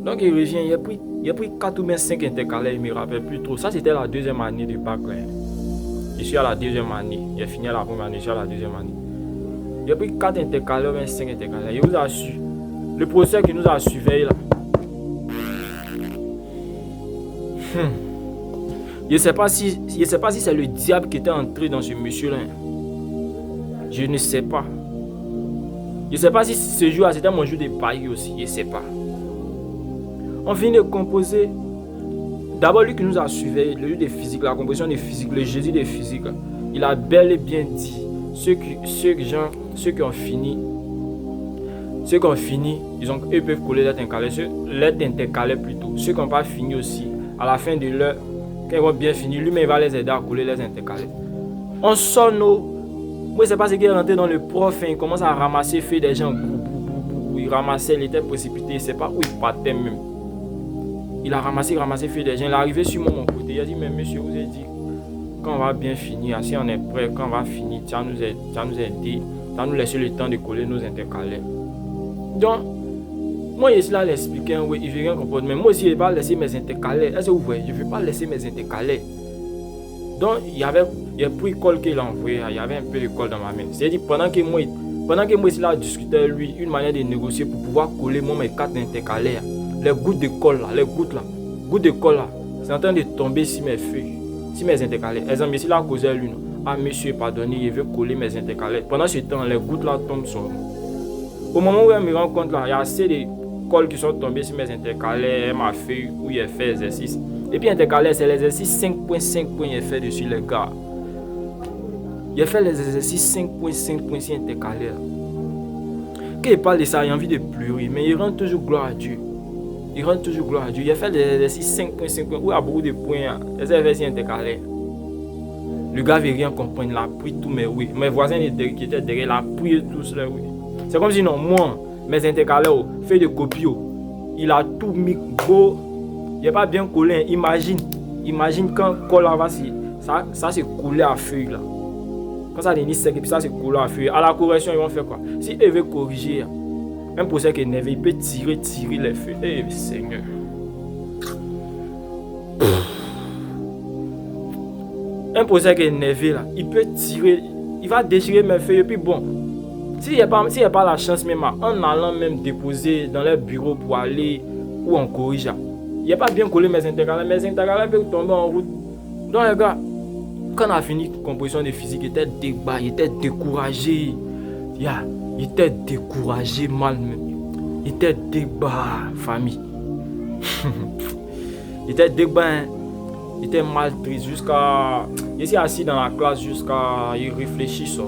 Donc il revient, il a pris 4 ou bien 5 intercalaires, il ne me rappelle plus trop. Ça c'était la deuxième année de bac. Je suis à la deuxième année. Il a fini à la première année, je suis à la deuxième année. Il a pris 4 intercalaires, 5 intercalaires. Il vous a su. Le professeur qui nous a suivi là. Je ne sais pas si c'est le diable qui était entré dans ce monsieur-là. Je ne sais pas. Je ne sais pas si ce jour-là c'était mon jour de paris aussi. Je ne sais pas. On finit de composer. D'abord, lui qui nous a suivi, le jour de physique, la composition de physique, le jeudi de physique, il a bel et bien dit ceux qui ont fini, ils peuvent coller lettres intercalaires plutôt. Ceux qui n'ont pas fini aussi, à la fin de l'heure, quand ils vont bien finir, lui-même il va les aider à coller les intercalaires. On sort nos. Moi, je ne sais pas ce qui est rentré dans le prof, il commence à ramasser feuilles des gens. Il ramassait, il était précipité, il ne sait pas où il partait même. Il a ramassé feuilles des gens. Il est arrivé sur mon côté. Il a dit, mais monsieur, vous avez dit, quand on va bien finir, si on est prêt, quand on va finir, tu vas nous aider, tu vas nous laisser le temps de coller nos intercalaires. Donc, moi, je suis là à l'expliquer, oui, il ne veut rien comprendre. Mais moi aussi, je ne vais pas laisser mes intercalaires. Est-ce que vous voyez? Je ne veux pas laisser mes intercalaires. Donc, il y a pris le col qu'il a envoyé. Il y avait un peu de colle dans ma main. C'est-à-dire, pendant que moi, je suis là à discuter avec lui, une manière de négocier pour pouvoir coller mes 4 intercalaires. Les gouttes de colle là, c'est en train de tomber sur mes feuilles, sur mes intercalaires. Exemple, ici là, à cause de lui, ah monsieur, pardonnez, il veut coller mes intercalaires. Pendant ce temps, les gouttes là tombent sur moi. Au moment où je me rends compte là, il y a assez de colle qui sont tombées sur mes intercalaires, ma feuille où il a fait l'exercice. Et puis intercalaire, c'est l'exercice 5.5 points il a fait dessus les gars. Il a fait les exercices 5.5 points sur intercalaire. Quand il parle de ça, il a envie de pleurer, mais il rend toujours gloire à Dieu. Il a fait des exercices 5.5 points où il y a beaucoup de points. Les exercices intercalaires. Le gars ne veut rien comprendre. Il a pris tous mes oui. Mes voisins qui étaient derrière, il a pris tous les oui. C'est comme si non, moi, mes intercalaires, fait de copies, il a tout mis beau. Il n'est pas bien collé. Imagine quand colle va ça s'est collé à feuille là. Quand ça devient sec et puis ça s'est collé à feuille. À la correction, ils vont faire quoi? Si ils veulent corriger, un procès qui est énervé, il peut tirer les feuilles. Eh Seigneur. Un procès qui est énervé là, il peut tirer, il va déchirer mes feuilles et puis bon. S'il n'y a pas la chance même en allant même déposer dans leur bureau pour aller où on corrige, il n'y a pas bien collé mes intercalaires peuvent tomber en route. Donc les gars, quand on a fini la composition de physique, il était découragé. Il était découragé mal même. Il était débat, famille. Il était débat, il était mal triste jusqu'à... Il s'est assis dans la classe jusqu'à... Il réfléchit sur...